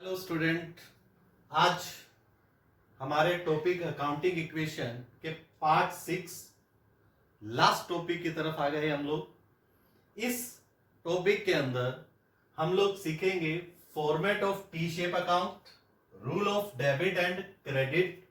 Hello student, आज हमारे topic accounting equation के पार्ट 6 लास्ट टॉपिक की तरफ आ गए हम लोग। इस टॉपिक के अंदर हम लोग सीखेंगे format of T shape account, rule of debit and credit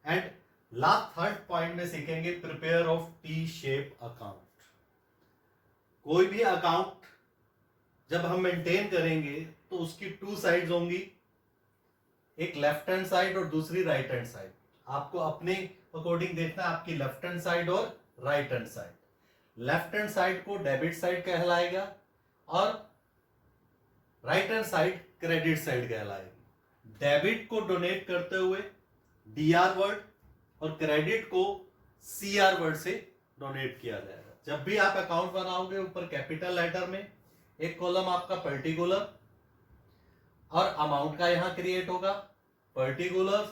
and last third point में सीखेंगे prepare of T shape account. कोई भी अकाउंट जब हम मेंटेन करेंगे तो उसकी टू साइड्स होंगी, एक लेफ्ट हैंड साइड और दूसरी राइट हैंड साइड। आपको अपने अकॉर्डिंग देखना है, आपकी लेफ्ट हैंड साइड और right hand side. Left hand side को डेबिट साइड कहलाएगा और right hand side credit side कहलाएगी। डेबिट को डोनेट करते हुए डीआर वर्ड और क्रेडिट को सीआर वर्ड से डोनेट किया जाएगा। जब भी आप अकाउंट बनाओगे, ऊपर कैपिटल लेटर में एक कॉलम आपका पर्टिकुलर और अमाउंट का यहां क्रिएट होगा। पर्टिकुलर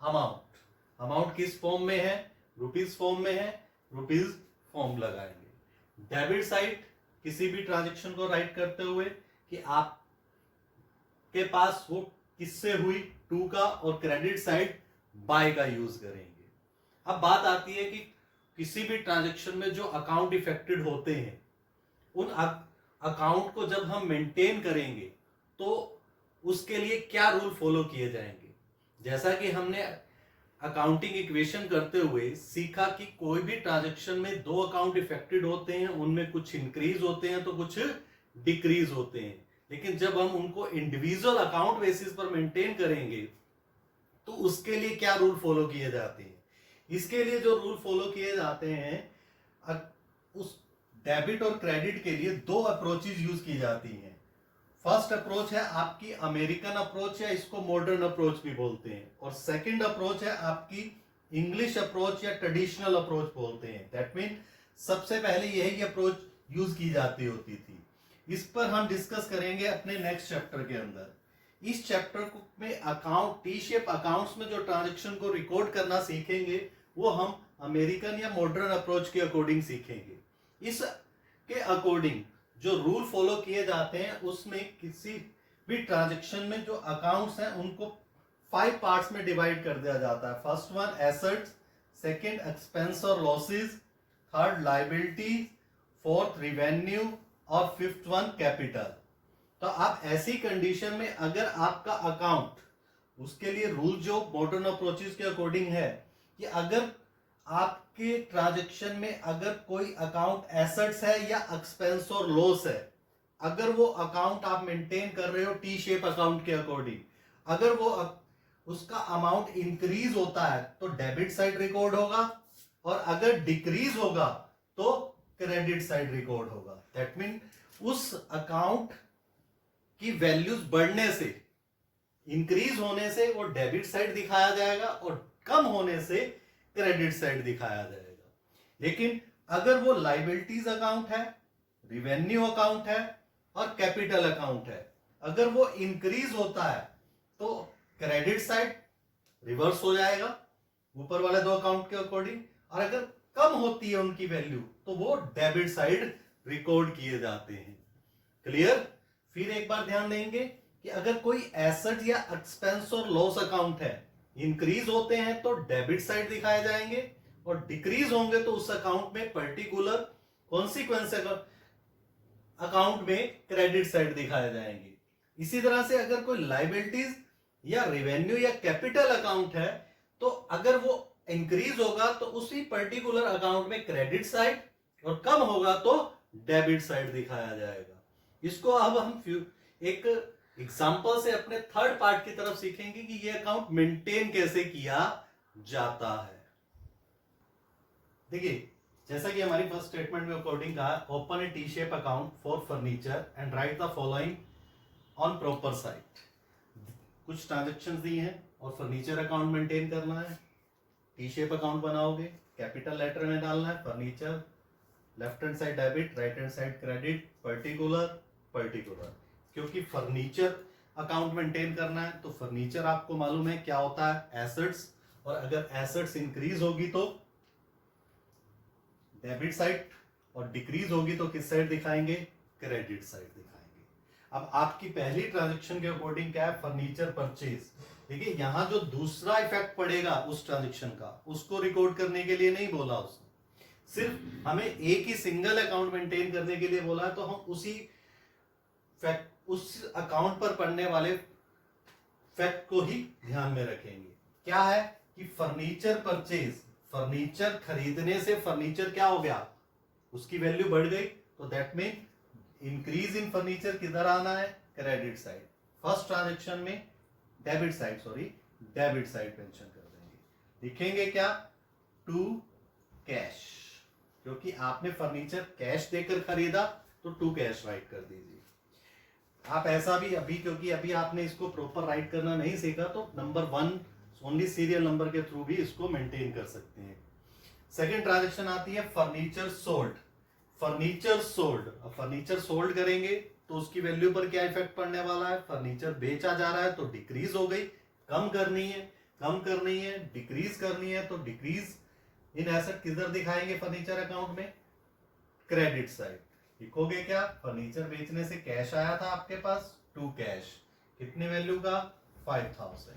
अमाउंट, अमाउंट किस फॉर्म में है? रुपीज फॉर्म में है, रुपीज फॉर्म लगाएंगे। डेबिट साइड किसी भी ट्रांजैक्शन को राइट करते हुए कि आपके पास वो किससे हुई, टू का, और क्रेडिट साइड बाय का यूज करेंगे। अब बात आती है कि किसी भी ट्रांजैक्शन में जो अकाउंट इफेक्टेड होते हैं, उन अकाउंट को जब हम मेंटेन करेंगे तो उसके लिए क्या रूल फॉलो किए जाएंगे। जैसा कि हमने अकाउंटिंग इक्वेशन करते हुए सीखा कि कोई भी ट्रांजैक्शन में दो अकाउंट इफेक्टेड होते हैं, उनमें कुछ इंक्रीज होते हैं तो कुछ डिक्रीज होते हैं। लेकिन जब हम उनको इंडिविजुअल अकाउंट बेसिस पर मेंटेन करेंगे तो उसके लिए क्या रूल फॉलो किए जाते हैं। इसके लिए जो रूल फॉलो किए जाते हैं, उस डेबिट और क्रेडिट के लिए दो अप्रोचेज यूज की जाती हैं। फर्स्ट अप्रोच है आपकी अमेरिकन अप्रोच, या इसको मॉडर्न अप्रोच भी बोलते हैं, और सेकंड अप्रोच है आपकी इंग्लिश अप्रोच या ट्रेडिशनल अप्रोच बोलते हैं। दैट मीन सबसे पहले यही अप्रोच यूज की जाती होती थी। इस पर हम डिस्कस करेंगे अपने नेक्स्ट चैप्टर के अंदर। इस चैप्टर में अकाउंट टी शेप अकाउंट्स में जो ट्रांजैक्शन को रिकॉर्ड करना सीखेंगे वो हम अमेरिकन या मॉडर्न अप्रोच के अकॉर्डिंग सीखेंगे। इस के अकॉर्डिंग जो रूल फॉलो किए जाते हैं उसमें किसी भी ट्रांजैक्शन में जो अकाउंट्स हैं उनको 5 पार्ट्स में डिवाइड कर दिया जाता है। First one assets, second expense और losses, third liability, fourth revenue और फिफ्थ वन कैपिटल। तो आप ऐसी कंडीशन में अगर आपका अकाउंट, उसके लिए रूल जो मॉडर्न अप्रोचेस के अकॉर्डिंग है कि अगर आपके ट्रांजैक्शन में अगर कोई अकाउंट एसेट्स है या एक्सपेंस और लॉस है, अगर वो अकाउंट आप मेंटेन कर रहे हो टी शेप अकाउंट के अकॉर्डिंग, अगर वो उसका अमाउंट इंक्रीज होता है तो डेबिट साइड रिकॉर्ड होगा, और अगर डिक्रीज होगा तो क्रेडिट साइड रिकॉर्ड होगा। दैट मीन उस अकाउंट की वैल्यूज बढ़ने से, इंक्रीज होने से वो डेबिट साइड दिखाया जाएगा और कम होने से क्रेडिट साइड दिखाया जाएगा। लेकिन अगर वो लायबिलिटीज अकाउंट है, रिवेन्यू अकाउंट है और कैपिटल अकाउंट है, अगर वो इंक्रीज होता है तो क्रेडिट साइड रिवर्स हो जाएगा ऊपर वाले दो अकाउंट के अकॉर्डिंग, और अगर कम होती है उनकी वैल्यू तो वो डेबिट साइड रिकॉर्ड किए जाते हैं। क्लियर? फिर एक बार ध्यान देंगे कि अगर कोई एसेट या एक्सपेंस और लॉस अकाउंट है, इंक्रीज होते हैं तो डेबिट साइड दिखाए जाएंगे, और डिक्रीज होंगे तो उस अकाउंट में पर्टिकुलर कॉन्सिक्वेंस अकाउंट में क्रेडिट साइड दिखाए जाएंगे। इसी तरह से अगर कोई लायबिलिटीज या रेवेन्यू या कैपिटल अकाउंट है तो अगर वो इंक्रीज होगा तो उसी पर्टिकुलर अकाउंट में क्रेडिट साइड, और कम होगा तो डेबिट साइड दिखाया जाएगा। इसको अब हम एक एग्जाम्पल से अपने थर्ड पार्ट की तरफ सीखेंगे कि ये अकाउंट मेंटेन कैसे किया जाता है। देखिए, जैसा कि हमारी फर्स्ट स्टेटमेंट में अकॉर्डिंग कहा, open A T shape account for furniture and right the following on proper site. कुछ ट्रांजैक्शंस दी हैं और फर्नीचर अकाउंट मेंटेन करना है। टी शेप अकाउंट बनाओगे, कैपिटल लेटर में डालना है furniture, left hand side debit, right hand side credit, particular particular. क्योंकि फर्नीचर अकाउंट मेंटेन करना है तो फर्नीचर आपको मालूम है क्या होता है, एसेट्स, और अगर एसेट्स इंक्रीज होगी तो डेबिट साइड, और डिक्रीज होगी तो किस साइड दिखाएंगे, क्रेडिट साइड दिखाएंगे। अब आपकी पहली ट्रांजेक्शन के अकॉर्डिंग क्या है, फर्नीचर परचेज। देखिए यहाँ जो दूसरा इफेक्ट पड़ेगा उस ट्रांजेक्शन का, उसको रिकॉर्ड करने के लिए नहीं बोला उसने, सिर्फ हमें एक ही सिंगल अकाउंट मेंटेन करने के लिए बोला है। तो हम उस अकाउंट पर पड़ने वाले फैक्ट को ही ध्यान में रखेंगे। क्या है कि फर्नीचर परचेज, फर्नीचर खरीदने से फर्नीचर क्या हो गया, उसकी वैल्यू बढ़ गई, तो that mean increase in furniture किधर आना है, क्रेडिट साइड। फर्स्ट ट्रांजेक्शन में debit side, debit side mention कर देंगे। लिखेंगे क्या, टू कैश, क्योंकि आपने फर्नीचर कैश देकर खरीदा तो टू कैश राइट कर दीजिए। आप ऐसा भी अभी, क्योंकि अभी आपने इसको प्रॉपर राइट करना नहीं सीखा, तो नंबर 1 ओनली सीरियल नंबर के थ्रू भी इसको मेंटेन कर सकते हैं। सेकेंड ट्रांजेक्शन आती है फर्नीचर सोल्ड। फर्नीचर सोल्ड, अब फर्नीचर सोल्ड करेंगे तो उसकी वैल्यू पर क्या इफेक्ट पड़ने वाला है, फर्नीचर बेचा जा रहा है तो डिक्रीज हो गई, कम करनी है, डिक्रीज करनी है, तो डिक्रीज इन एसेट किधर दिखाएंगे फर्नीचर अकाउंट में, क्रेडिट साइड। लिखोगे क्या, फर्नीचर बेचने से कैश आया था आपके पास, टू कैश, कितनी वैल्यू का, 5000।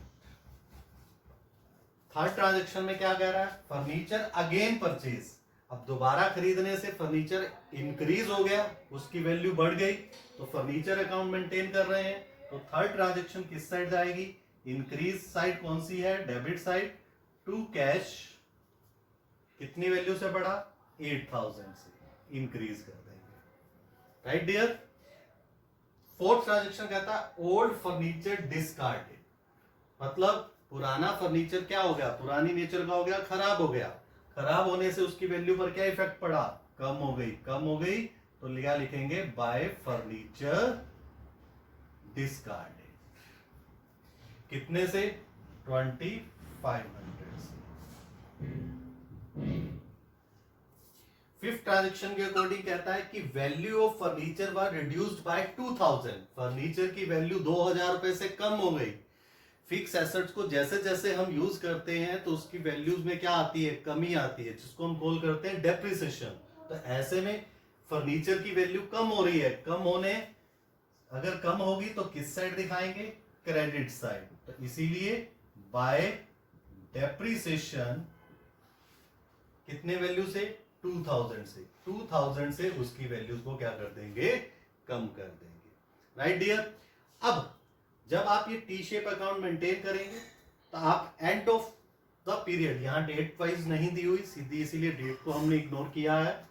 थर्ड ट्रांजेक्शन में क्या कह रहा है, फर्नीचर अगेन परचेज, अब दोबारा खरीदने से फर्नीचर इंक्रीज हो गया, उसकी वैल्यू बढ़ गई, तो फर्नीचर अकाउंट मेंटेन कर रहे हैं, तो थर्ड ट्रांजेक्शन किस साइड जाएगी, इंक्रीज साइड कौन सी है, डेबिट साइड, टू कैश, कितनी वैल्यू से बढ़ा, 8000 से इंक्रीज कर देंगे। Right dear. फोर्थ ट्रांजेक्शन कहता है ओल्ड फर्नीचर डिस्कार्डेड, मतलब पुराना फर्नीचर क्या हो गया, पुरानी नेचर का हो गया, खराब हो गया, खराब होने से उसकी वैल्यू पर क्या इफेक्ट पड़ा, कम हो गई, तो क्या लिखेंगे, बाय फर्नीचर डिस्कार्डेड, कितने से, 2500 से। फिफ्थ ट्रांजेक्शन के अकॉर्डिंग कहता है कि value of furniture were reduced by 2000, furniture की वैल्यू 2000 रुपए से कम हो गई। फिक्स एसेट्स को जैसे जैसे हम यूज करते हैं तो उसकी वैल्यूज में क्या आती है, कमी आती है, जिसको हम कॉल करते हैं डेप्रिसिएशन। तो ऐसे में फर्नीचर की वैल्यू कम हो रही है, अगर कम होगी तो किस साइड दिखाएंगे, क्रेडिट साइड, तो इसीलिए बाय डेप्रिसिएशन कितने वैल्यू से, 2000 से उसकी वैल्यूज को क्या कर देंगे, कम कर देंगे। Right dear. अब जब आप ये टी शेप अकाउंट मेंटेन करेंगे तो आप एंड ऑफ द पीरियड, यहां डेट वाइज नहीं दी हुई सीधी, इसीलिए डेट को हमने इग्नोर किया है।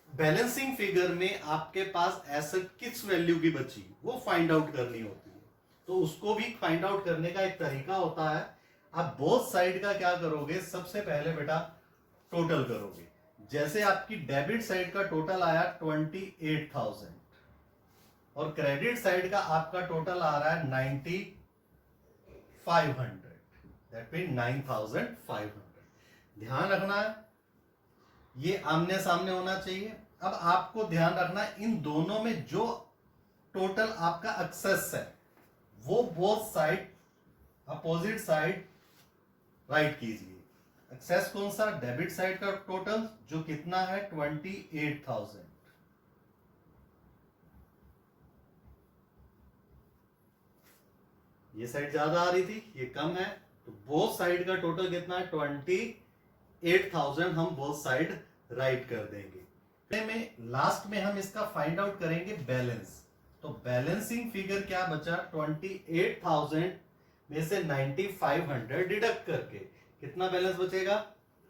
बैलेंसिंग फिगर में आपके पास एसेट किस वैल्यू की बची वो फाइंड आउट करनी होती है, तो उसको भी फाइंड आउट करने का एक तरीका होता है। आप बोथ साइड का क्या करोगे, सबसे पहले बेटा टोटल करोगे। जैसे आपकी डेबिट साइड का टोटल आया 28,000 और क्रेडिट साइड का आपका टोटल आ रहा है 9500, दैट मीन 9500। ध्यान रखना है ये आमने सामने होना चाहिए। अब आपको ध्यान रखना इन दोनों में जो टोटल आपका एक्सेस है वो both side opposite side right कीजिए। एक्सेस कौन सा, डेबिट साइड का टोटल जो कितना है 28,000, ये साइड ज्यादा आ रही थी, ये कम है, तो बोथ साइड का टोटल कितना है 28,000, हम बोथ साइड राइट कर देंगे। में लास्ट में हम इसका फाइंड आउट करेंगे बैलेंस। तो बैलेंसिंग फिगर क्या बचा, 28,000 में से 9500 डिडक्ट करके कितना बैलेंस बचेगा,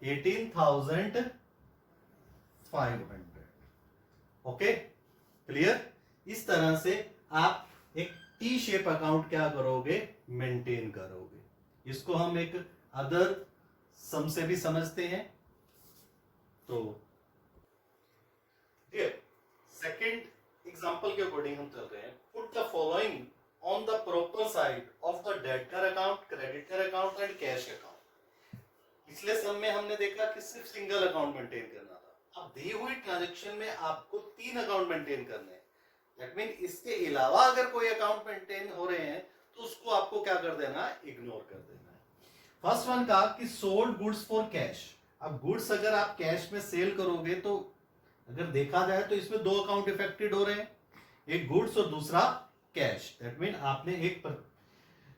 18,500। Okay clear. इस तरह से आप एक टी शेप अकाउंट क्या करोगे, मेंटेन करोगे। इसको हम एक अदर सम से भी समझते हैं। तो सेकंड एग्जांपल के अकॉर्डिंग हम चल रहे हैं। Put the following on the proper side of the debtor account, creditor account and cash account. पिछले सम में हमने देखा कि सिर्फ सिंगल अकाउंट मेंटेन करना था, अब दी हुई ट्रांजैक्शन में आपको 3 अकाउंट मेंटेन करने हैं। दैट मीन इसके अलावा अगर कोई अकाउंट मेंटेन हो रहे हैं तो उसको आपको क्या कर देना है, इग्नोर कर देना है। फर्स्ट वन कहा कि सोल्ड गुड्स फॉर कैश। अब गुड्स अगर आप कैश में सेल करोगे तो अगर देखा जाए तो इसमें 2 अकाउंट इफेक्टेड हो रहे हैं। एक गुड्स और दूसरा कैश। दैट मीन आपने एक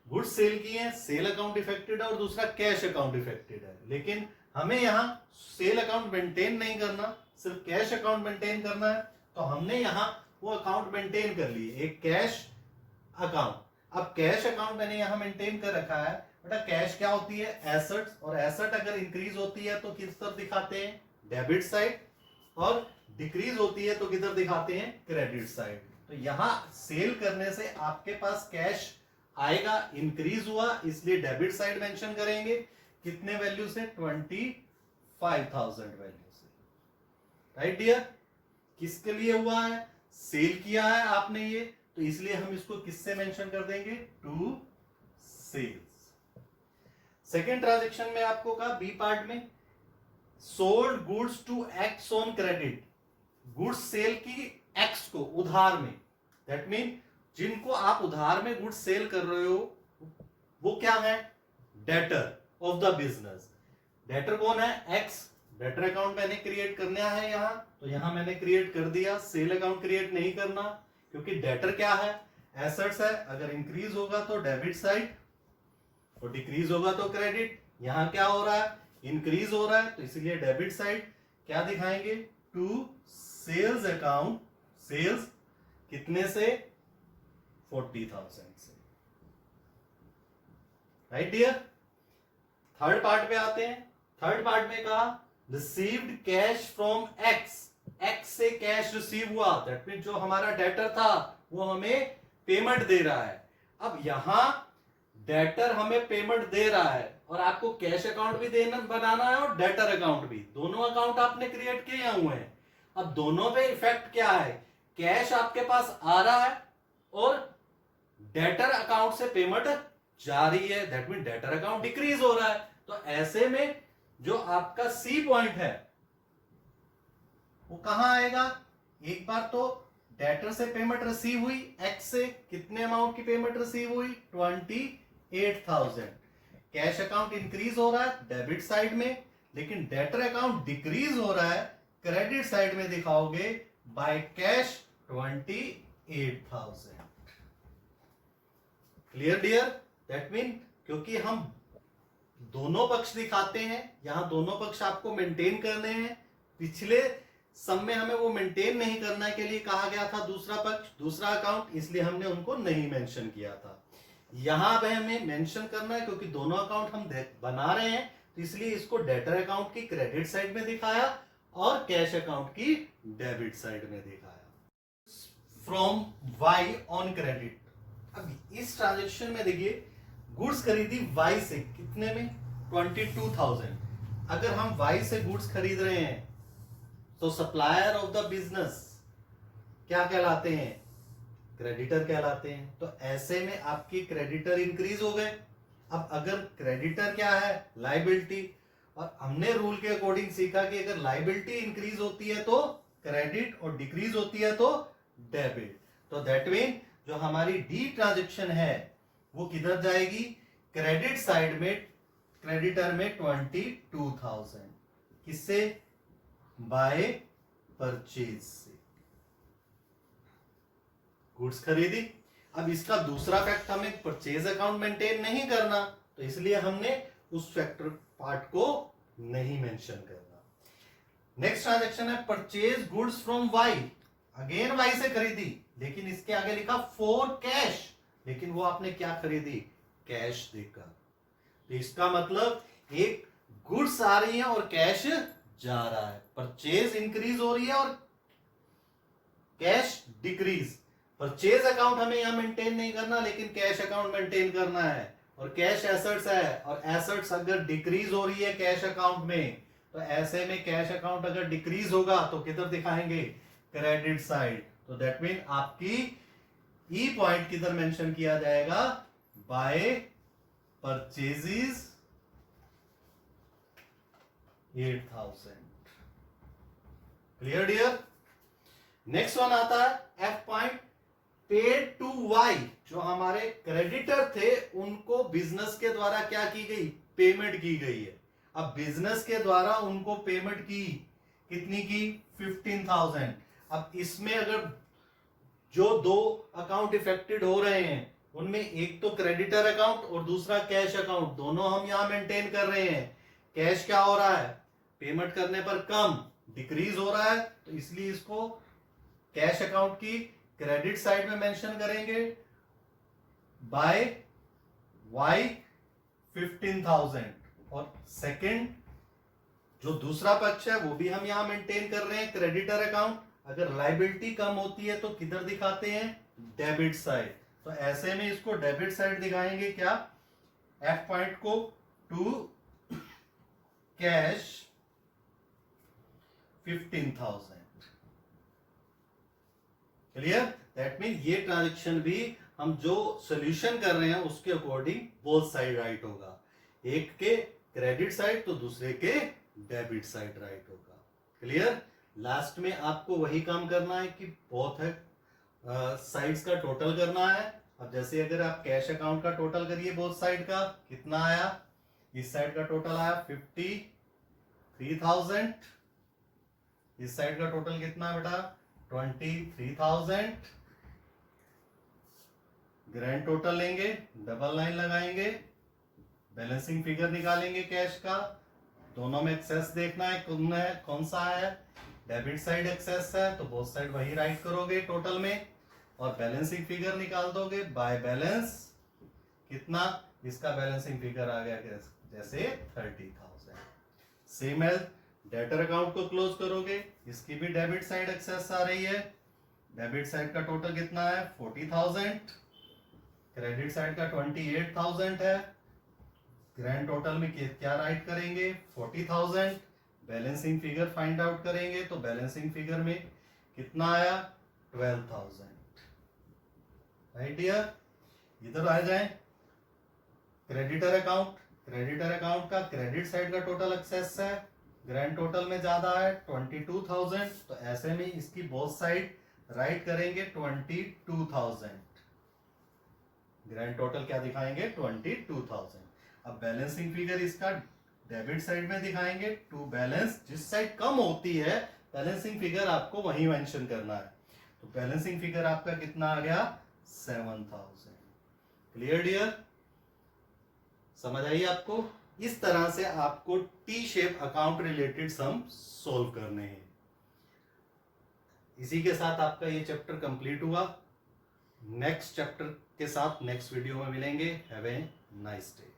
गुड्स सेल किए हैं, सेल अकाउंट इफेक्टेड है, और दूसरा कैश अकाउंट इफेक्टेड है। लेकिन हमें यहाँ सेल अकाउंट मेंटेन नहीं करना, सिर्फ कैश अकाउंट मेंटेन करना है। तो हमने यहाँ वो अकाउंट मेंटेन कर लिए, एक कैश अकाउंट। अब कैश अकाउंट मैंने यहाँ मेंटेन कर रखा है। बेटा कैश क्या होती है? एसेट्स, और एसेट अगर इंक्रीज होती है तो किस तरफ दिखाते हैं? डेबिट साइड, और डिक्रीज होती है तो किधर दिखाते हैं? Credit side. तो यहाँ सेल करने से आपके पास कैश आएगा, इंक्रीज हुआ, इसलिए डेबिट साइड मेंशन करेंगे। कितने वैल्यू से? 25,000 वैल्यू से। Right dear? किसके लिए हुआ है? सेल किया है आपने ये, तो इसलिए हम इसको किससे मेंशन कर देंगे? To sales. सेकेंड ट्रांजेक्शन में आपको कहा बी पार्ट में, sold goods to X on credit. Goods sale की एक्स को उधार में। दैट मीन जिनको आप उधार में गुड्स सेल कर रहे हो वो क्या है? Debtor of the business. Debtor कौन है? एक्स। डेटर अकाउंट मैंने क्रिएट करना है यहां, तो यहां मैंने क्रिएट कर दिया। सेल अकाउंट क्रिएट नहीं करना, क्योंकि डेटर क्या है? एसेट्स है। अगर इंक्रीज होगा तो डेबिट साइड, और डिक्रीज होगा तो क्रेडिट। यहां क्या हो रहा है? इंक्रीज हो रहा है, तो इसलिए डेबिट साइड क्या दिखाएंगे? To sales account. सेल्स कितने से? 40,000 से। Right dear? थर्ड पार्ट पे आते हैं। थर्ड पार्ट में कहा received cash from x. X से कैश रिसीव हुआ, दैट मीन जो हमारा डेटर था वो हमें पेमेंट दे रहा है। अब यहां डेटर हमें पेमेंट दे रहा है, और आपको कैश अकाउंट भी देना बनाना है और डेटर अकाउंट भी। दोनों अकाउंट आपने क्रिएट किए हुए हैं। अब दोनों पे इफेक्ट क्या है? कैश आपके पास आ रहा है और डेटर अकाउंट से पेमेंट जा रही है, that mean debtor account decrease हो रहा है। तो ऐसे में जो आपका सी पॉइंट है वो कहां आएगा? एक बार तो डेटर से पेमेंट रिसीव हुई, एक्स से कितने अमाउंट की पेमेंट रिसीव हुई? 28,000। कैश अकाउंट इंक्रीज हो रहा है डेबिट साइड में, लेकिन डेटर अकाउंट डिक्रीज हो रहा है क्रेडिट साइड में। दिखाओगे by cash 28,000। Clear dear? That mean क्योंकि हम दोनों पक्ष दिखाते हैं, यहां दोनों पक्ष आपको मेंटेन करने हैं। पिछले सम में हमें वो मेंटेन नहीं करने के लिए कहा गया था दूसरा पक्ष, दूसरा अकाउंट, इसलिए हमने उनको नहीं मेंशन किया था। यहां पे हमें मेंशन करना है क्योंकि दोनों अकाउंट हम बना रहे हैं, तो इसलिए इसको डेटर अकाउंट की क्रेडिट साइड में दिखाया और कैश अकाउंट की डेबिट साइड में दिखाया। From Y on credit. अब इस ट्रांजेक्शन में देखिए गुड्स खरीदी वाई से, कितने में? 22,000। अगर हम वाई से गुड्स खरीद रहे हैं तो सप्लायर ऑफ द बिजनेस क्या कहलाते हैं? क्रेडिटर कहलाते हैं। तो ऐसे में आपकी क्रेडिटर इंक्रीज हो गए। अब अगर क्रेडिटर क्या है? लायबिलिटी, और हमने रूल के अकॉर्डिंग सीखा कि अगर लायबिलिटी इंक्रीज होती है तो क्रेडिट, और डिक्रीज होती है तो डेबिट। तो दैट मीन जो हमारी डी ट्रांजेक्शन है वो किधर जाएगी? क्रेडिट साइड में, क्रेडिटर में 22,000। किससे? बाय परचेज से। गुड्स खरीदी। अब इसका दूसरा फैक्ट हमें परचेज अकाउंट मेंटेन नहीं करना, तो इसलिए हमने उस फैक्टर पार्ट को नहीं मेंशन करना। नेक्स्ट ट्रांजैक्शन है purchase goods from Y. Again Y से खरीदी, लेकिन इसके आगे लिखा फॉर कैश, लेकिन वो आपने क्या खरीदी? कैश देकर। तो इसका मतलब एक गुड्स आ रही है और कैश जा रहा है। परचेज इंक्रीज हो रही है और कैश डिक्रीज। परचेज अकाउंट हमें यहां मेंटेन नहीं करना, लेकिन कैश अकाउंट मेंटेन करना है। और कैश एसेट्स है, और एसेट्स अगर डिक्रीज हो रही है कैश अकाउंट में, तो ऐसे में कैश अकाउंट अगर डिक्रीज होगा तो किधर दिखाएंगे? Credit side. तो दैट मीन आपकी ई पॉइंट किधर मेंशन किया जाएगा? By purchases 8,000। Clear dear? Next one आता है F point, paid to Y. जो हमारे क्रेडिटर थे उनको बिजनेस के द्वारा क्या की गई? पेमेंट की गई है। अब बिजनेस के द्वारा उनको पेमेंट की, कितनी की? 15,000। अब इसमें अगर जो दो अकाउंट इफेक्टेड हो रहे हैं उनमें एक तो क्रेडिटर अकाउंट और दूसरा कैश अकाउंट, दोनों हम यहां मेंटेन कर रहे हैं। कैश क्या हो रहा है, पेमेंट करने पर कम, डिक्रीज हो रहा है, तो इसलिए इसको कैश अकाउंट की क्रेडिट साइड में मेंशन करेंगे बाय वाई 15,000। और सेकंड जो दूसरा पक्ष है वो भी हम यहां मेंटेन कर रहे हैं, क्रेडिटर अकाउंट। अगर लाइबिलिटी कम होती है तो किधर दिखाते हैं, डेबिट साइड। तो ऐसे में इसको डेबिट साइड दिखाएंगे क्या, एफ पॉइंट को to cash 15,000। Clear, that mean ये ट्रांजेक्शन भी हम जो सोल्यूशन कर रहे हैं उसके अकॉर्डिंग बोथ साइड राइट होगा, एक के क्रेडिट साइड तो दूसरे के डेबिट साइड राइट होगा। क्लियर, लास्ट में आपको वही काम करना है कि बोथ है साइड्स का टोटल करना है। अब जैसे अगर आप कैश अकाउंट का टोटल करिए बोथ साइड का, कितना आया, इस साइड का टोटल आया 53,000, इस साइड का टोटल कितना है बेटा 23,000। ग्रैंड टोटल लेंगे, डबल लाइन लगाएंगे, बैलेंसिंग फिगर निकालेंगे कैश का, दोनों में एक्सेस देखना है कौन सा है, डेबिट साइड एक्सेस है तो बोथ साइड वही राइट करोगे टोटल में, और बैलेंसिंग फिगर निकाल दोगे बाय बैलेंस, कितना, इसका बैलेंसिंग फिगर आ गया जैसे 30,000। सेम एज डेटर अकाउंट को क्लोज करोगे, इसकी भी डेबिट साइड एक्सेस आ रही है, डेबिट साइड का टोटल कितना है 40,000, क्रेडिट साइड का 28,000 है, ग्रैंड टोटल में क्या राइट करेंगे 40,000, बैलेंसिंग फिगर फाइंड आउट करेंगे तो बैलेंसिंग फिगर में कितना आया 12,000। राइट डियर, इधर आ जाए क्रेडिटर अकाउंट, क्रेडिटर अकाउंट का क्रेडिट साइड का टोटल एक्सेस है, ग्रैंड टोटल में ज्यादा है 22,000, तो ऐसे में इसकी बोथ साइड राइट करेंगे 22,000, ग्रैंड टोटल क्या दिखाएंगे 22,000। अब बैलेंसिंग फिगर इसका डेबिट साइड में दिखाएंगे टू बैलेंस, जिस साइड कम होती है बैलेंसिंग फिगर आपको वहीं मेंशन करना है, तो बैलेंसिंग फिगर आपका कितना आ गया 7,000। क्लियर डियर, समझ आई आपको, इस तरह से आपको टी शेप अकाउंट रिलेटेड सम सोल्व करने हैं। इसी के साथ आपका ये चैप्टर कंप्लीट हुआ। नेक्स्ट चैप्टर के साथ नेक्स्ट वीडियो में मिलेंगे। Have a nice day.